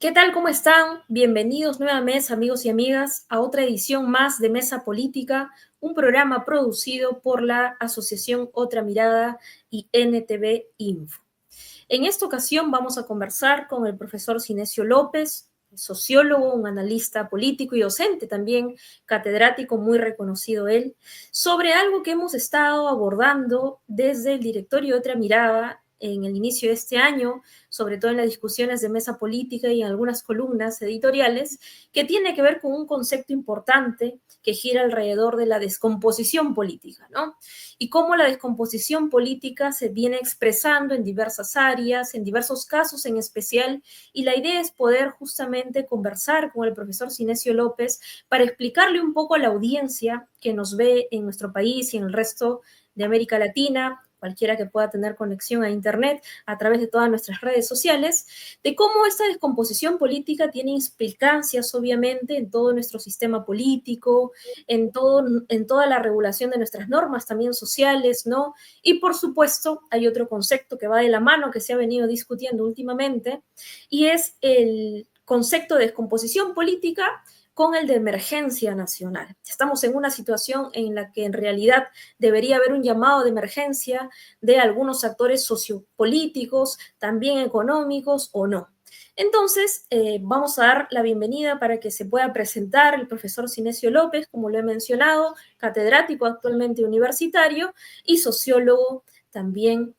¿Qué tal? ¿Cómo están? Bienvenidos nuevamente, amigos y amigas, a otra edición más de Mesa Política, un programa producido por la Asociación Otra Mirada y NTV Info. En esta ocasión vamos a conversar con el profesor Cinesio López, sociólogo, un analista político y docente también, catedrático muy reconocido él, sobre algo que hemos estado abordando desde el directorio de Otra Mirada en el inicio de este año, sobre todo en las discusiones de mesa política y en algunas columnas editoriales, que tiene que ver con un concepto importante que gira alrededor de la descomposición política, ¿no? Y cómo la descomposición política se viene expresando en diversas áreas, en diversos casos en especial, y la idea es poder justamente conversar con el profesor Cinesio López para explicarle un poco a la audiencia que nos ve en nuestro país y en el resto de América Latina, cualquiera que pueda tener conexión a Internet a través de todas nuestras redes sociales, de cómo esta descomposición política tiene implicancias, obviamente, en todo nuestro sistema político, en toda la regulación de nuestras normas también sociales, ¿no? Y por supuesto, hay otro concepto que va de la mano que se ha venido discutiendo últimamente, y es el concepto de descomposición política con el de emergencia nacional. Estamos en una situación en la que en realidad debería haber un llamado de emergencia de algunos actores sociopolíticos, también económicos o no. Entonces, vamos a dar la bienvenida para que se pueda presentar el profesor Cinesio López, como lo he mencionado, catedrático actualmente universitario y sociólogo también,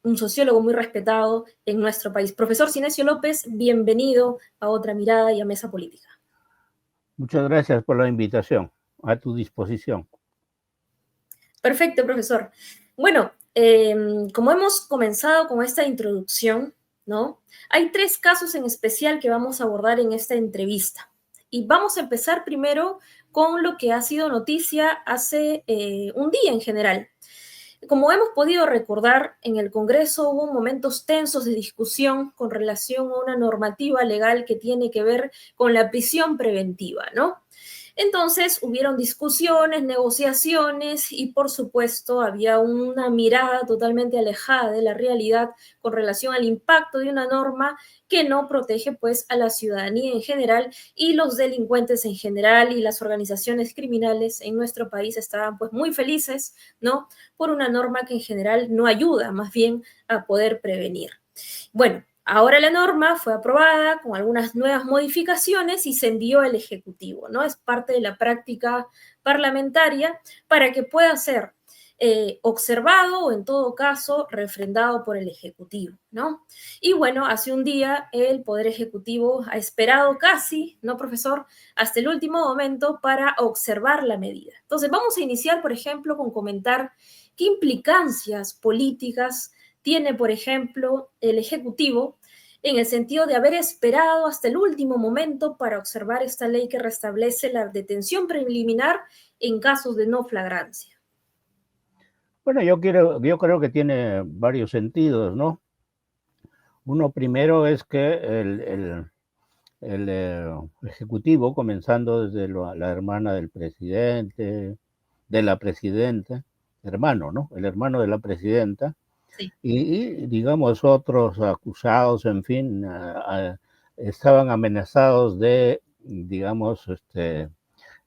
un sociólogo muy respetado en nuestro país. Profesor Cinesio López, bienvenido a Otra Mirada y a Mesa Política. Muchas gracias por la invitación. A tu disposición. Perfecto, profesor. Bueno, como hemos comenzado con esta introducción, ¿no? Hay tres casos en especial que vamos a abordar en esta entrevista. Y vamos a empezar primero con lo que ha sido noticia hace un día en general. Como hemos podido recordar, en el Congreso hubo momentos tensos de discusión con relación a una normativa legal que tiene que ver con la prisión preventiva, ¿no? Entonces hubieron discusiones, negociaciones y por supuesto había una mirada totalmente alejada de la realidad con relación al impacto de una norma que no protege pues a la ciudadanía en general y los delincuentes en general y las organizaciones criminales en nuestro país estaban pues muy felices, ¿no? Por una norma que en general no ayuda más bien a poder prevenir. Bueno, ahora la norma fue aprobada con algunas nuevas modificaciones y se envió al Ejecutivo, ¿no? Es parte de la práctica parlamentaria para que pueda ser observado o en todo caso refrendado por el Ejecutivo, ¿no? Y bueno, hace un día el Poder Ejecutivo ha esperado casi, ¿no, profesor?, hasta el último momento para observar la medida. Entonces, vamos a iniciar, por ejemplo, con comentar qué implicancias políticas tiene, por ejemplo, el Ejecutivo en el sentido de haber esperado hasta el último momento para observar esta ley que restablece la detención preliminar en casos de no flagrancia. Bueno, yo creo que tiene varios sentidos, ¿no? Uno primero es que el Ejecutivo, comenzando desde la hermana del presidente, de la presidenta, hermano, ¿no? El hermano de la presidenta, Sí. y digamos otros acusados, en fin, estaban amenazados de, digamos,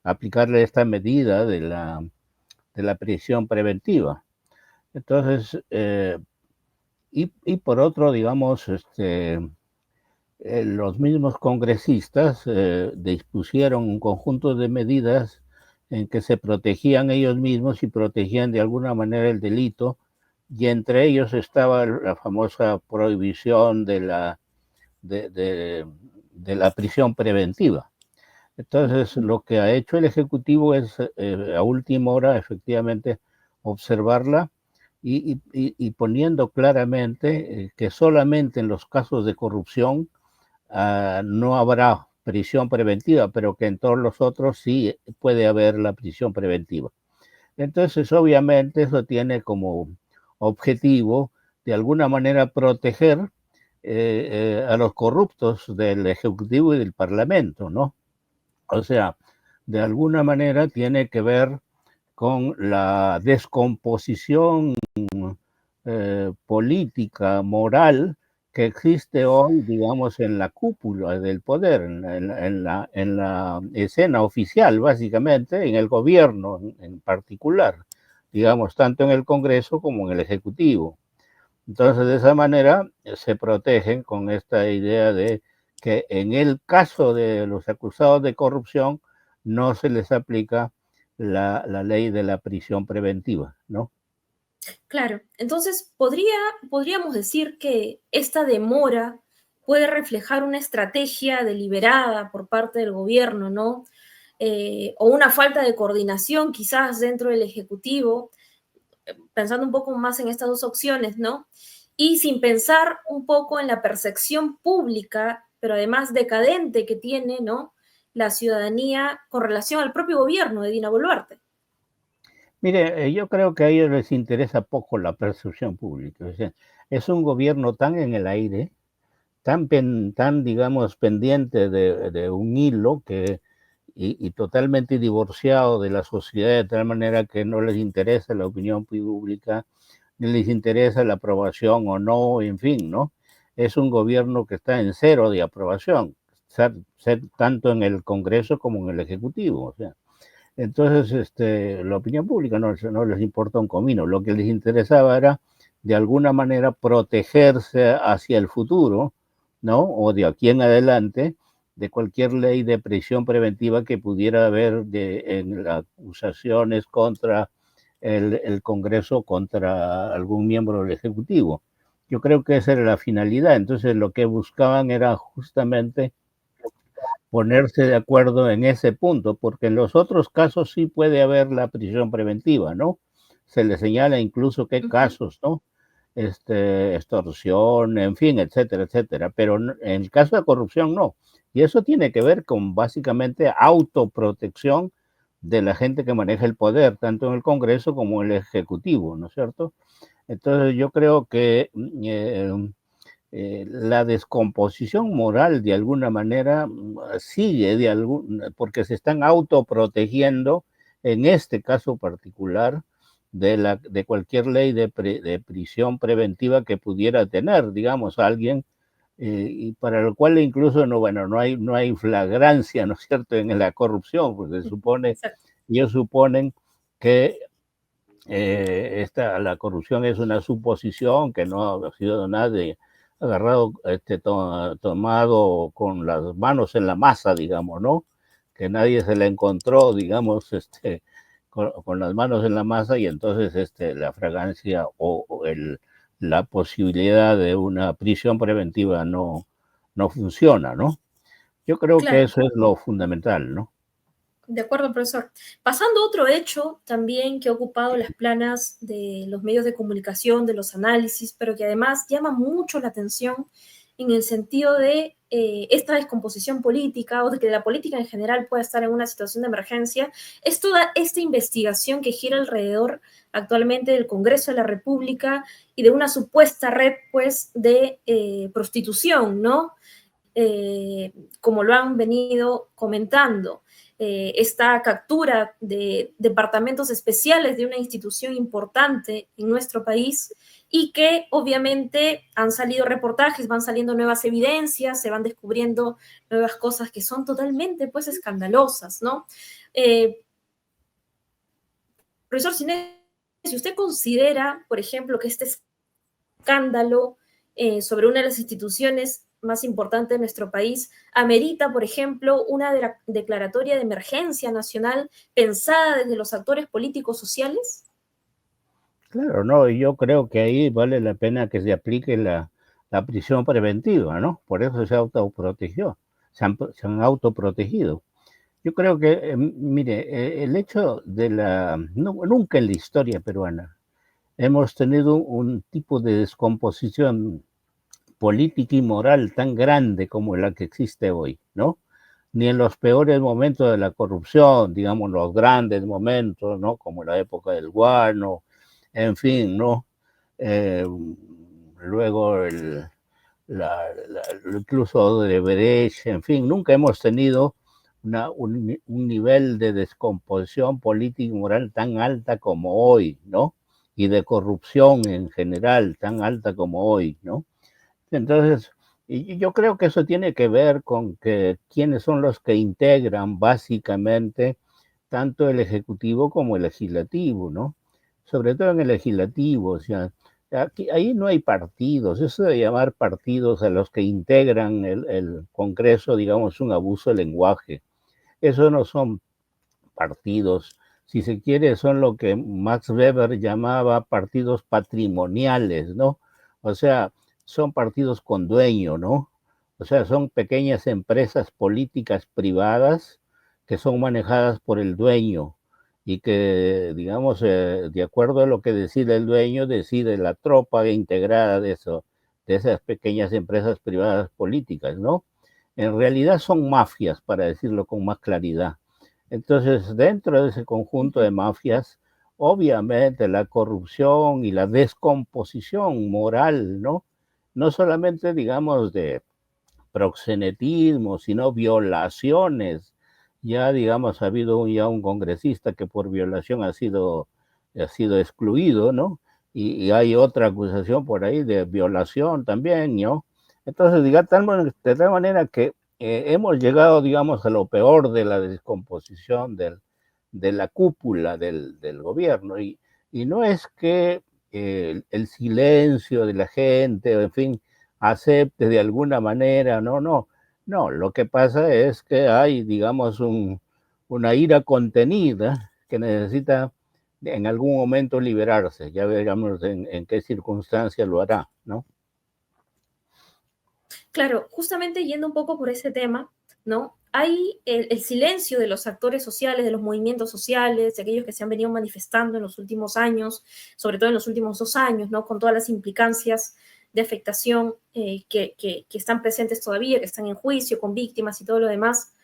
aplicarle esta medida de la prisión preventiva. Entonces, y por otro, digamos, los mismos congresistas dispusieron un conjunto de medidas en que se protegían ellos mismos y protegían de alguna manera el delito, y entre ellos estaba la famosa prohibición de la prisión preventiva. Entonces, lo que ha hecho el Ejecutivo es, a última hora, efectivamente, observarla y poniendo claramente que solamente en los casos de corrupción no habrá prisión preventiva, pero que en todos los otros sí puede haber la prisión preventiva. Entonces, obviamente, eso tiene como objetivo, de alguna manera, proteger a los corruptos del Ejecutivo y del Parlamento, ¿no? O sea, de alguna manera tiene que ver con la descomposición política, moral, que existe hoy, digamos, en la cúpula del poder, en la escena oficial, básicamente, en el gobierno en particular, digamos, tanto en el Congreso como en el Ejecutivo. Entonces, de esa manera se protegen con esta idea de que en el caso de los acusados de corrupción no se les aplica la ley de la prisión preventiva, ¿no? Claro, entonces podríamos decir que esta demora puede reflejar una estrategia deliberada por parte del gobierno, ¿no? O una falta de coordinación quizás dentro del Ejecutivo, pensando un poco más en estas dos opciones, ¿no? Y sin pensar un poco en la percepción pública, pero además decadente que tiene, ¿no? La ciudadanía con relación al propio gobierno de Dina Boluarte. Mire, yo creo que a ellos les interesa poco la percepción pública. O sea, es un gobierno tan en el aire, tan digamos, pendiente de un hilo y totalmente divorciado de la sociedad, de tal manera que no les interesa la opinión pública, ni les interesa la aprobación o no, en fin, ¿no? Es un gobierno que está en cero de aprobación, tanto en el Congreso como en el Ejecutivo. O sea, entonces, la opinión pública no les importa un comino. Lo que les interesaba era, de alguna manera, protegerse hacia el futuro, ¿no? O de aquí en adelante, de cualquier ley de prisión preventiva que pudiera haber en las acusaciones contra el Congreso, contra algún miembro del Ejecutivo. Yo creo que esa era la finalidad. Entonces, lo que buscaban era justamente ponerse de acuerdo en ese punto, porque en los otros casos sí puede haber la prisión preventiva, ¿no? Se le señala incluso qué Uh -huh. casos, ¿no? Extorsión, en fin, etcétera, etcétera. Pero en el caso de corrupción no. Y eso tiene que ver con básicamente autoprotección de la gente que maneja el poder, tanto en el Congreso como en el Ejecutivo, ¿no es cierto? Entonces yo creo que la descomposición moral de alguna manera sigue porque se están autoprotegiendo en este caso particular de cualquier ley de prisión preventiva que pudiera tener, digamos, alguien y para lo cual incluso bueno, no hay flagrancia, ¿no es cierto?, en la corrupción, porque ellos suponen que la corrupción es una suposición que no ha sido nadie agarrado, tomado con las manos en la masa, digamos, ¿no? Que nadie se la encontró, digamos, con las manos en la masa y entonces la fragancia la posibilidad de una prisión preventiva no funciona, ¿no? Yo creo que Claro. eso es lo fundamental, ¿no? De acuerdo, profesor. Pasando a otro hecho también que ha ocupado las planas de los medios de comunicación, de los análisis, pero que además llama mucho la atención en el sentido de esta descomposición política o de que la política en general pueda estar en una situación de emergencia, es toda esta investigación que gira alrededor actualmente del Congreso de la República y de una supuesta red, pues, de prostitución, ¿no? Como lo han venido comentando, esta captura de departamentos especiales de una institución importante en nuestro país y que obviamente han salido reportajes, van saliendo nuevas evidencias, se van descubriendo nuevas cosas que son totalmente pues escandalosas, ¿no? Profesor Cines, si usted considera, por ejemplo, que este escándalo sobre una de las instituciones más importantes de nuestro país, amerita, por ejemplo, una declaratoria de emergencia nacional pensada desde los actores políticos sociales? Claro, no, y yo creo que ahí vale la pena que se aplique la prisión preventiva, ¿no? Por eso se autoprotegió, se han autoprotegido. Yo creo que, mire, el hecho nunca en la historia peruana hemos tenido un tipo de descomposición política y moral tan grande como la que existe hoy, ¿no? Ni en los peores momentos de la corrupción, digamos, los grandes momentos, ¿no? Como la época del guano, en fin, ¿no? Eh, luego incluso de Brecht, en fin, nunca hemos tenido un nivel de descomposición política y moral tan alta como hoy, ¿no? Y de corrupción en general tan alta como hoy, ¿no? Entonces, y yo creo que eso tiene que ver con que quiénes son los que integran básicamente tanto el ejecutivo como el legislativo, ¿no? Sobre todo en el legislativo, o sea, aquí, ahí no hay partidos, eso de llamar partidos a los que integran el Congreso, digamos, un abuso de lenguaje. Eso no son partidos, si se quiere, son lo que Max Weber llamaba partidos patrimoniales, ¿no? O sea, son partidos con dueño, ¿no? O sea, son pequeñas empresas políticas privadas que son manejadas por el dueño y que, digamos, de acuerdo a lo que decide el dueño, decide la tropa integrada de eso, de esas pequeñas empresas privadas políticas, ¿no? En realidad son mafias, para decirlo con más claridad. Entonces, dentro de ese conjunto de mafias, obviamente la corrupción y la descomposición moral, ¿no? No solamente, digamos, de proxenetismo, sino violaciones. Ya, digamos, ha habido ya un congresista que por violación ha sido excluido, ¿no? Y hay otra acusación por ahí de violación también, ¿no? Entonces, de tal manera que hemos llegado, digamos, a lo peor de la descomposición de la cúpula del gobierno. Y no es que el silencio de la gente, en fin, acepte de alguna manera, no, no, no, lo que pasa es que hay, digamos, una ira contenida que necesita en algún momento liberarse, ya veremos en qué circunstancia lo hará, ¿no? Claro, justamente yendo un poco por ese tema, ¿no? Hay el silencio de los actores sociales, de los movimientos sociales, de aquellos que se han venido manifestando en los últimos años, sobre todo en los últimos 2 años, ¿no? Con todas las implicancias de afectación que están presentes todavía, que están en juicio, con víctimas y todo lo demás.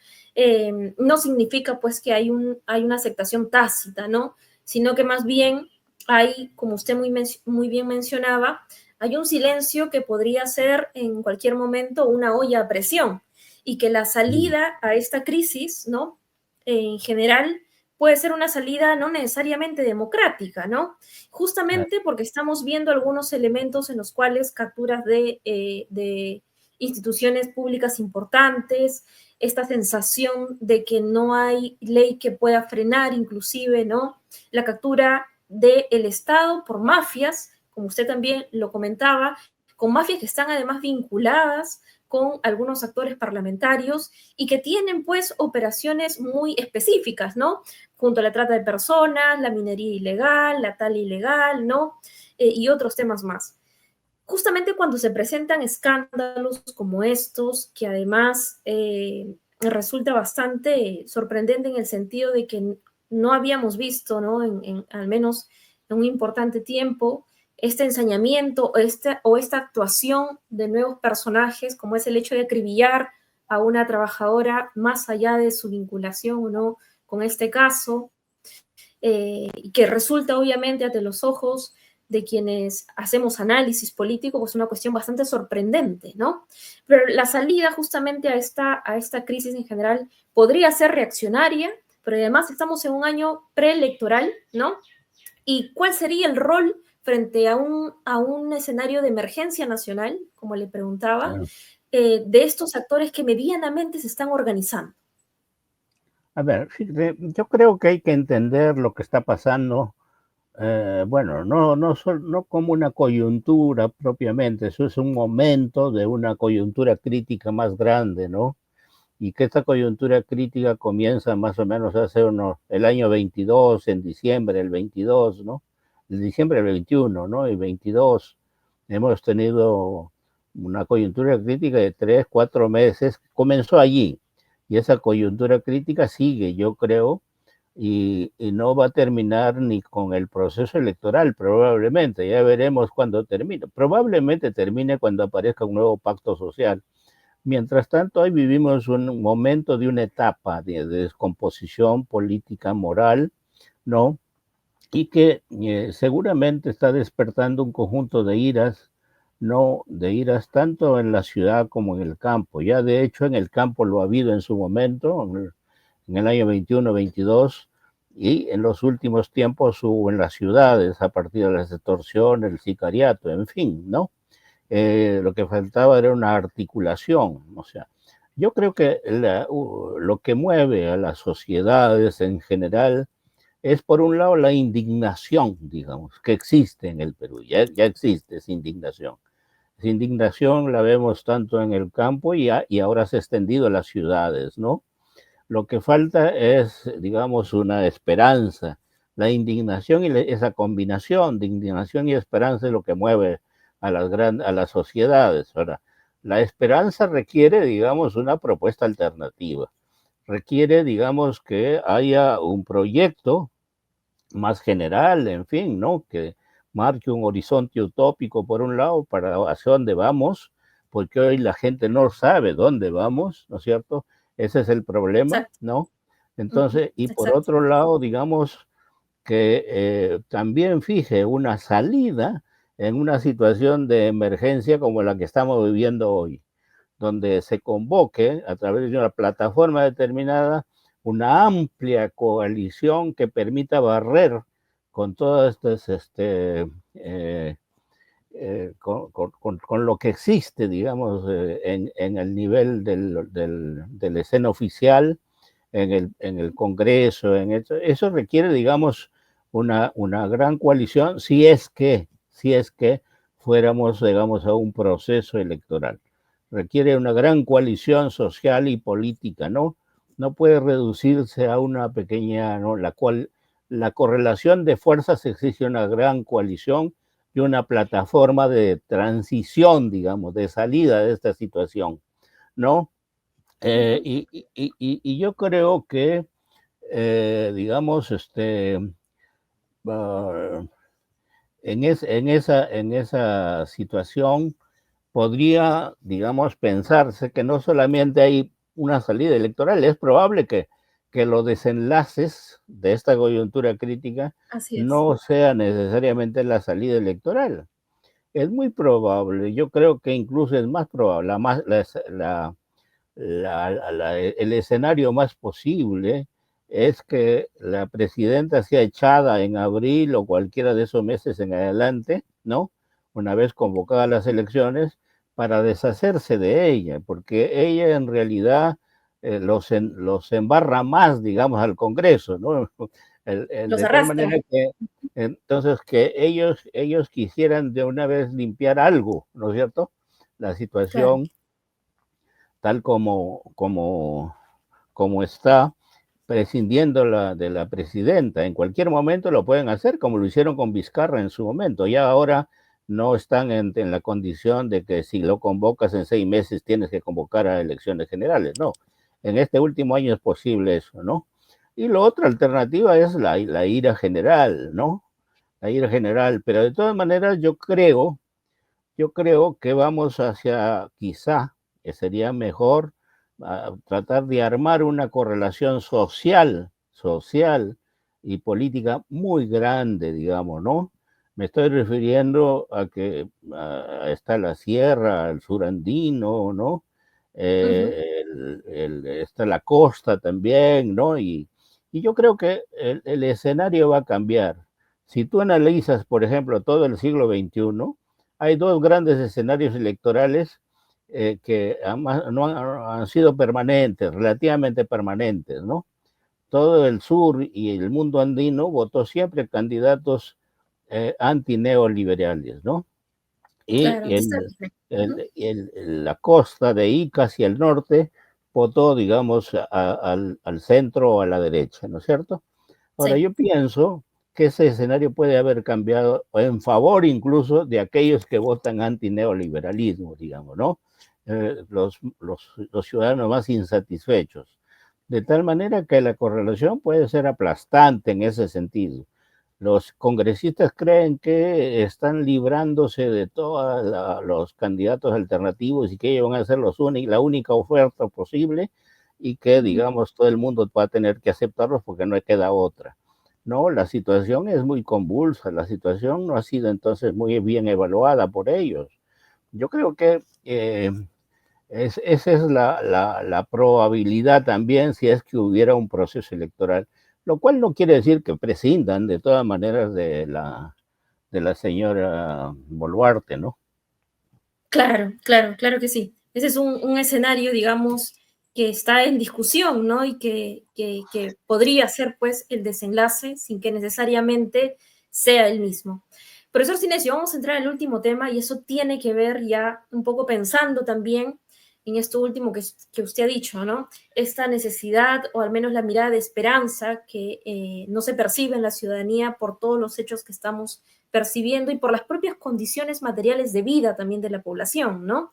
No significa pues que hay una aceptación tácita, ¿no? Sino que más bien hay, como usted muy bien mencionaba, hay un silencio que podría ser en cualquier momento una olla a presión y que la salida a esta crisis, ¿no? En general puede ser una salida no necesariamente democrática, ¿no? Justamente porque estamos viendo algunos elementos en los cuales capturas de instituciones públicas importantes, esta sensación de que no hay ley que pueda frenar inclusive, ¿no? La captura del Estado por mafias, como usted también lo comentaba, con mafias que están además vinculadas con algunos actores parlamentarios y que tienen pues operaciones muy específicas, ¿no? Junto a la trata de personas, la minería ilegal, la tala ilegal, ¿no? Y otros temas más. Justamente cuando se presentan escándalos como estos, que además resulta bastante sorprendente en el sentido de que no habíamos visto, ¿no? Al menos en un importante tiempo, este ensañamiento o esta actuación de nuevos personajes, como es el hecho de acribillar a una trabajadora más allá de su vinculación o no con este caso, que resulta obviamente ante los ojos de quienes hacemos análisis político, pues una cuestión bastante sorprendente, ¿no? Pero la salida justamente a esta crisis en general podría ser reaccionaria, pero además estamos en un año preelectoral, ¿no? ¿Y cuál sería el rol frente a un escenario de emergencia nacional, como le preguntaba, Claro. de estos actores que medianamente se están organizando? A ver, fíjate, yo creo que hay que entender lo que está pasando, bueno, no como una coyuntura propiamente, eso es un momento de una coyuntura crítica más grande, ¿no? Y que esta coyuntura crítica comienza más o menos hace el año 22, en diciembre del 22, ¿no? El diciembre del 21, ¿no? Y 22 hemos tenido una coyuntura crítica de 3, 4 meses, comenzó allí, y esa coyuntura crítica sigue, yo creo, y no va a terminar ni con el proceso electoral, probablemente, ya veremos cuándo termine, probablemente termine cuando aparezca un nuevo pacto social. Mientras tanto, hoy vivimos un momento de una etapa de descomposición política, moral, ¿no? Y que seguramente está despertando un conjunto de iras, no de iras tanto en la ciudad como en el campo. Ya de hecho en el campo lo ha habido en su momento, en el año 21, 22, y en los últimos tiempos hubo en las ciudades a partir de las extorsiones, el sicariato, en fin, ¿no? lo que faltaba era una articulación. O sea, yo creo que lo que mueve a las sociedades en general es, por un lado, la indignación, digamos, que existe en el Perú. Ya existe esa indignación. Esa indignación la vemos tanto en el campo y ahora se ha extendido a las ciudades, ¿no? Lo que falta es, digamos, una esperanza. La indignación y esa combinación de indignación y esperanza es lo que mueve a las sociedades. Ahora, la esperanza requiere, digamos, una propuesta alternativa. Requiere, digamos, que haya un proyecto más general, en fin, ¿no? Que marque un horizonte utópico por un lado para hacia dónde vamos, porque hoy la gente no sabe dónde vamos, ¿no es cierto? Ese es el problema, Exacto. ¿no? Ujú, Entonces, y por exacto. otro lado, digamos que también fije una salida en una situación de emergencia como la que estamos viviendo hoy, donde se convoque a través de una plataforma determinada una amplia coalición que permita barrer con todas estas, con lo que existe, digamos, en el nivel de la escena oficial, en el Congreso, eso requiere, digamos, una gran coalición si es que fuéramos, digamos, a un proceso electoral. Requiere una gran coalición social y política, ¿no? No puede reducirse a una pequeña, ¿no? La correlación de fuerzas exige una gran coalición y una plataforma de transición, digamos, de salida de esta situación, ¿no? Ujú, Y yo creo que, digamos, uh, en esa situación podría, digamos, pensarse que no solamente hay una salida electoral, es probable que los desenlaces de esta coyuntura crítica así es. no sea necesariamente la salida electoral. Es muy probable, yo creo que incluso es más probable, el escenario más posible es que la presidenta sea echada en abril o cualquiera de esos meses en adelante, ¿no? Una vez convocadas las elecciones, para deshacerse de ella, porque ella en realidad los embarra más, digamos, al Congreso, ¿no? Los De tal manera arrastra. que entonces que ellos quisieran de una vez limpiar algo, ¿no es cierto? La Claro. situación tal como está, prescindiendo de la presidenta. En cualquier momento lo pueden hacer, como lo hicieron con Vizcarra en su momento. Ya ahora no están en la condición de que si lo convocas en 6 meses tienes que convocar a elecciones generales. No, en este último año es posible eso, ¿no? Y la otra alternativa es la ira general, ¿no? La ira general, pero de todas maneras yo creo que vamos hacia, quizá, que sería mejor tratar de armar una correlación social y política muy grande, digamos, ¿no? Me estoy refiriendo a que está la sierra, el sur andino, ¿no? Ujú, Está la costa también, ¿no? Y yo creo que el escenario va a cambiar. Si tú analizas, por ejemplo, todo el siglo XXI, hay dos grandes escenarios electorales que no han sido permanentes, relativamente permanentes, ¿no? Todo el sur y el mundo andino votó siempre candidatos antineoliberales, ¿no? Y claro, está bien. Ujú, la costa de Ica hacia el norte votó, digamos, al centro o a la derecha, ¿no es cierto? Ahora, sí. yo pienso que ese escenario puede haber cambiado en favor incluso de aquellos que votan antineoliberalismo, digamos, ¿no? Los ciudadanos más insatisfechos. De tal manera que la correlación puede ser aplastante en ese sentido. Los congresistas creen que están librándose de todos los candidatos alternativos y que ellos van a ser la única oferta posible y que, Ujú, digamos, todo el mundo va a tener que aceptarlos porque no queda otra. No, la situación es muy convulsa, la situación no ha sido entonces muy bien evaluada por ellos. Yo creo que esa es la probabilidad también si es que hubiera un proceso electoral, lo cual no quiere decir que prescindan de todas maneras de la señora Boluarte, ¿no? Claro, claro, claro que sí. Ese es un escenario, digamos, que está en discusión, ¿no? Y que podría ser, pues, el desenlace sin que necesariamente sea el mismo. Profesor Sinesio, vamos a entrar al último tema y eso tiene que ver ya un poco pensando también en esto último que usted ha dicho, ¿no? Esta necesidad o al menos la mirada de esperanza que no se percibe en la ciudadanía por todos los hechos que estamos percibiendo y por las propias condiciones materiales de vida también de la población, ¿no?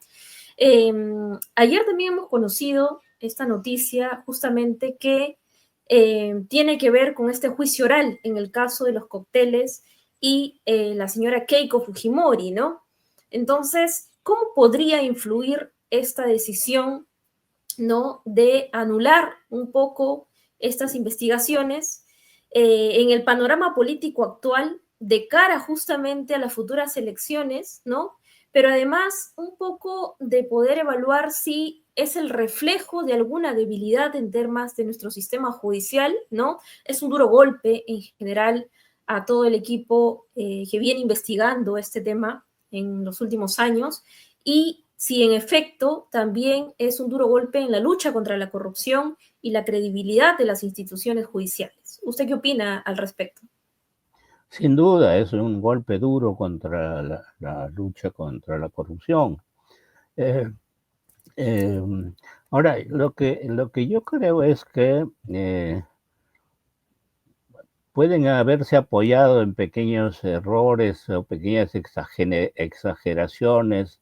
Eh, Ayer también hemos conocido esta noticia justamente que tiene que ver con este juicio oral en el caso de los cócteles y la señora Keiko Fujimori, ¿no? Entonces, ¿cómo podría influir esta decisión, ¿no? De anular un poco estas investigaciones en el panorama político actual de cara justamente a las futuras elecciones, ¿no? Pero además un poco de poder evaluar si es el reflejo de alguna debilidad en temas de nuestro sistema judicial, ¿no? Es un duro golpe en general a todo el equipo que viene investigando este tema en los últimos años y si en efecto también es un duro golpe en la lucha contra la corrupción y la credibilidad de las instituciones judiciales. ¿Usted qué opina al respecto? Sin duda, es un golpe duro contra la lucha contra la corrupción. Eh, eh, Ahora, lo que yo creo es que pueden haberse apoyado en pequeños errores o pequeñas exageraciones,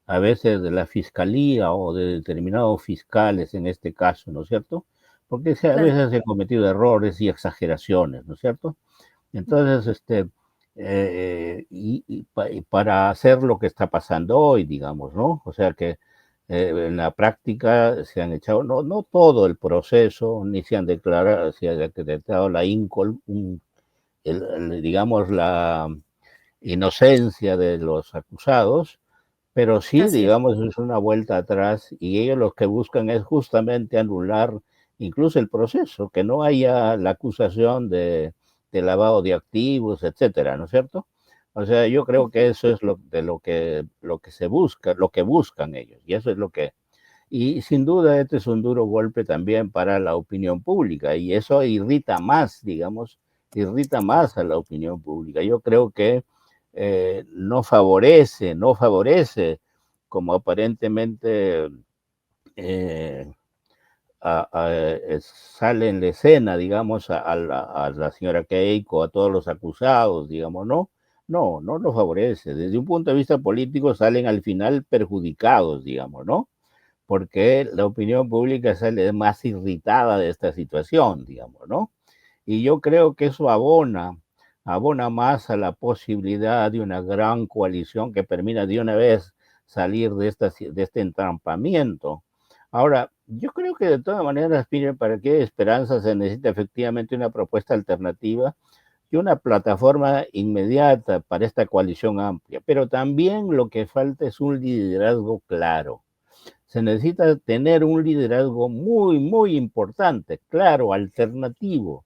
a veces de la fiscalía o de determinados fiscales en este caso, ¿no es cierto? Porque a Claro, veces se han cometido errores y exageraciones, ¿no es cierto? Entonces, y para hacer lo que está pasando hoy, digamos, ¿no? O sea que en la práctica se han echado, no todo el proceso, ni se han declarado, se ha decretado la INCOL, digamos, la inocencia de los acusados, pero sí, así es. digamos, es una vuelta atrás y ellos lo que buscan es justamente anular incluso el proceso, que no haya la acusación de lavado de activos, etcétera, ¿no es cierto? O sea, yo creo que eso es lo que se busca, lo que buscan ellos, y eso es lo que, y sin duda este es un duro golpe también para la opinión pública, y eso irrita más, digamos, irrita más a la opinión pública. Yo creo que no favorece, como aparentemente eh, sale en la escena, digamos, a la señora Keiko, a todos los acusados, digamos, no lo favorece. Desde un punto de vista político salen al final perjudicados, digamos, ¿no? Porque la opinión pública sale más irritada de esta situación, digamos, ¿no? Y yo creo que eso abona más a la posibilidad de una gran coalición que permita de una vez salir de este entrampamiento. Ahora, yo creo que de todas maneras, miren, para que haya esperanza se necesita efectivamente una propuesta alternativa y una plataforma inmediata para esta coalición amplia. Pero también lo que falta es un liderazgo claro. Se necesita tener un liderazgo muy, muy importante, claro, alternativo,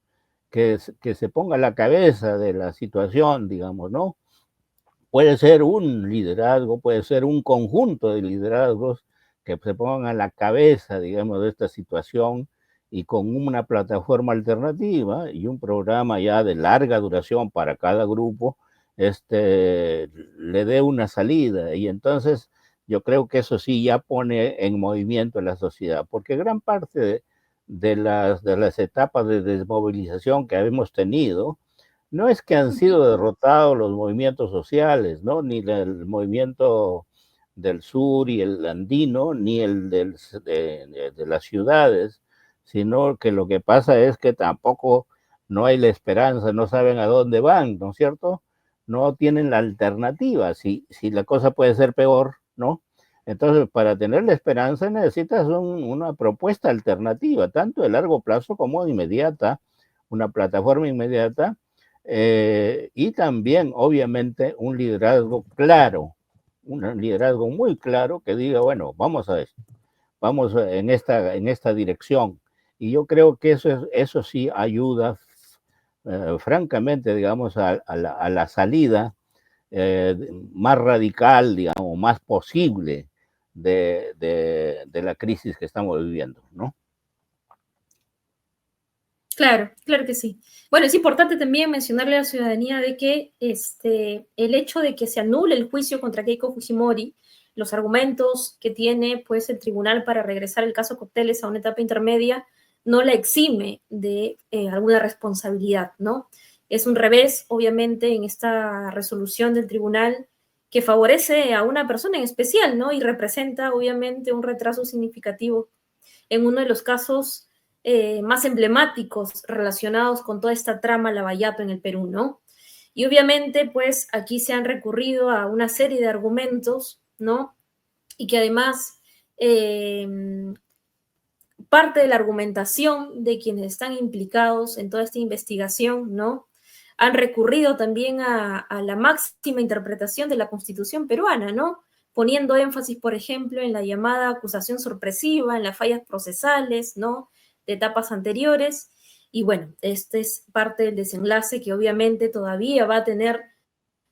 que se ponga a la cabeza de la situación, digamos, ¿no? Puede ser un liderazgo, puede ser un conjunto de liderazgos que se pongan a la cabeza, digamos, de esta situación y con una plataforma alternativa y un programa ya de larga duración para cada grupo, le dé una salida. Y entonces yo creo que eso sí ya pone en movimiento la sociedad, porque gran parte de las etapas de desmovilización que hemos tenido, no es que han sido derrotados los movimientos sociales, ¿no? Ni el movimiento del sur y el andino, ni el de las ciudades, sino que lo que pasa es que tampoco no hay la esperanza, no saben a dónde van, ¿no es cierto? No tienen la alternativa, si la cosa puede ser peor, ¿no? Entonces, para tener la esperanza necesitas una propuesta alternativa, tanto de largo plazo como de inmediata, una plataforma inmediata, y también, obviamente, un liderazgo claro, un liderazgo muy claro que diga, bueno, vamos a esto, vamos en esta dirección. Y yo creo que eso sí ayuda, francamente, digamos, a la salida más radical, digamos, más posible de la crisis que estamos viviendo, ¿no? Claro, claro que sí. Bueno, es importante también mencionarle a la ciudadanía de que el hecho de que se anule el juicio contra Keiko Fujimori, los argumentos que tiene pues el tribunal para regresar el caso Cocteles a una etapa intermedia, no la exime de alguna responsabilidad, ¿no? Es un revés, obviamente, en esta resolución del tribunal que favorece a una persona en especial, ¿no? Y representa, obviamente, un retraso significativo en uno de los casos más emblemáticos relacionados con toda esta trama Lavallato en el Perú, ¿no? Y obviamente, pues aquí se han recurrido a una serie de argumentos, ¿no? Y que además parte de la argumentación de quienes están implicados en toda esta investigación, ¿no? Han recurrido también a la máxima interpretación de la Constitución peruana, ¿no? Poniendo énfasis, por ejemplo, en la llamada acusación sorpresiva, en las fallas procesales, ¿no? De etapas anteriores. Y bueno, este es parte del desenlace que obviamente todavía va a tener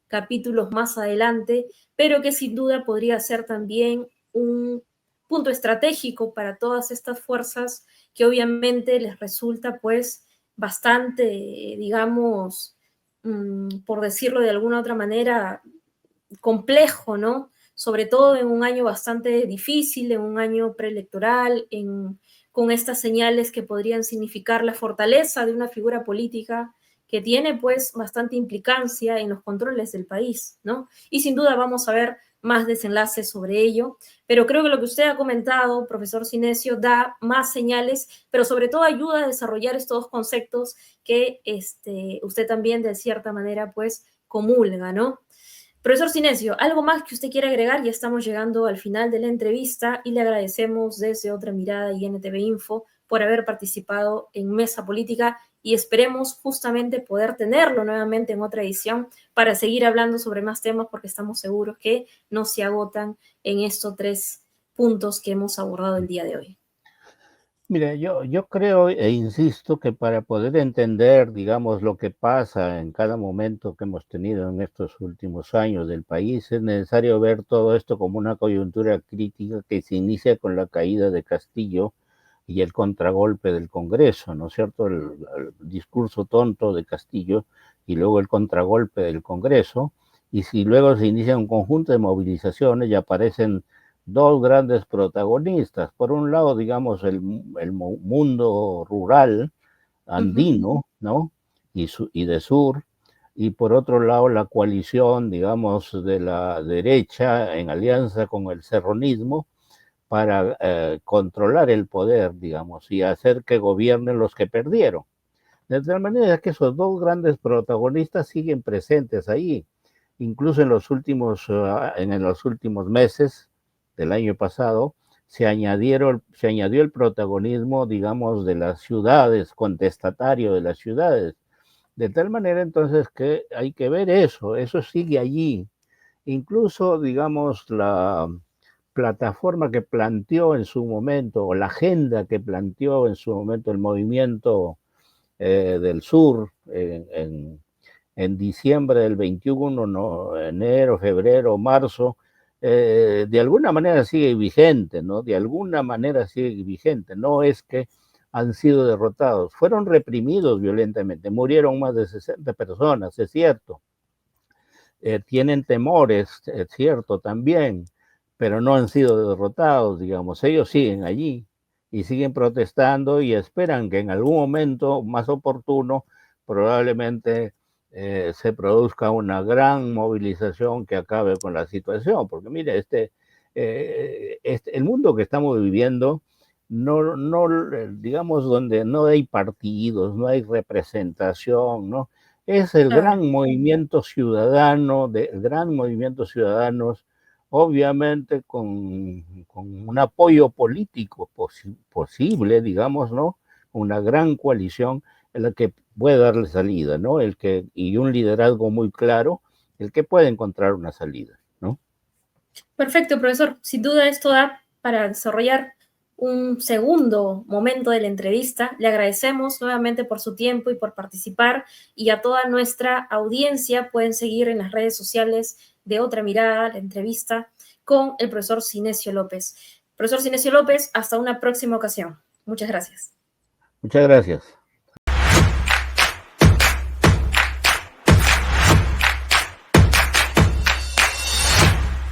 capítulos más adelante, pero que sin duda podría ser también un punto estratégico para todas estas fuerzas que obviamente les resulta pues bastante, digamos, por decirlo de alguna otra manera, complejo, ¿no? Sobre todo en un año bastante difícil, en un año preelectoral, con estas señales que podrían significar la fortaleza de una figura política que tiene pues bastante implicancia en los controles del país, ¿no? Y sin duda vamos a ver más desenlaces sobre ello, pero creo que lo que usted ha comentado, profesor Sinesio, da más señales, pero sobre todo ayuda a desarrollar estos dos conceptos que usted también de cierta manera pues comulga, ¿no? Profesor Sinesio, ¿algo más que usted quiera agregar? Ya estamos llegando al final de la entrevista y le agradecemos desde Otra Mirada y NTV Info por haber participado en Mesa Política y esperemos justamente poder tenerlo nuevamente en otra edición para seguir hablando sobre más temas porque estamos seguros que no se agotan en estos 3 puntos que hemos abordado el día de hoy. Mire, yo creo e insisto que para poder entender, digamos, lo que pasa en cada momento que hemos tenido en estos últimos años del país, es necesario ver todo esto como una coyuntura crítica que se inicia con la caída de Castillo y el contragolpe del Congreso, ¿no es cierto? El discurso tonto de Castillo y luego el contragolpe del Congreso, y si luego se inicia un conjunto de movilizaciones y aparecen dos grandes protagonistas. Por un lado, digamos, el mundo rural andino, ¿no? Y de sur, y por otro lado la coalición, digamos, de la derecha en alianza con el serronismo para controlar el poder, digamos, y hacer que gobiernen los que perdieron. De tal manera que esos dos grandes protagonistas siguen presentes ahí, incluso en los últimos meses del año pasado, se añadió el protagonismo, digamos, de las ciudades, contestatario de las ciudades. De tal manera entonces que hay que ver eso sigue allí. Incluso, digamos, la plataforma que planteó en su momento, o la agenda que planteó en su momento el movimiento del sur en diciembre del 21, no, enero, febrero, marzo, de alguna manera sigue vigente, ¿no? De alguna manera sigue vigente. No es que han sido derrotados, fueron reprimidos violentamente, murieron más de 60 personas, es cierto. Tienen temores, es cierto también, pero no han sido derrotados, digamos. Ellos siguen allí y siguen protestando y esperan que en algún momento más oportuno probablemente se produzca una gran movilización que acabe con la situación, porque mire, el mundo que estamos viviendo, digamos, donde no hay partidos, no hay representación, ¿no? Es el gran movimiento ciudadano, gran movimiento ciudadanos, obviamente con un apoyo político posible, digamos, ¿no? Una gran coalición en la que puede darle salida, ¿no? Y un liderazgo muy claro, el que puede encontrar una salida, ¿no? Perfecto, profesor. Sin duda esto da para desarrollar un segundo momento de la entrevista. Le agradecemos nuevamente por su tiempo y por participar, y a toda nuestra audiencia pueden seguir en las redes sociales de Otra Mirada la entrevista con el profesor Sinesio López. Profesor Sinesio López, hasta una próxima ocasión. Muchas gracias. Muchas gracias.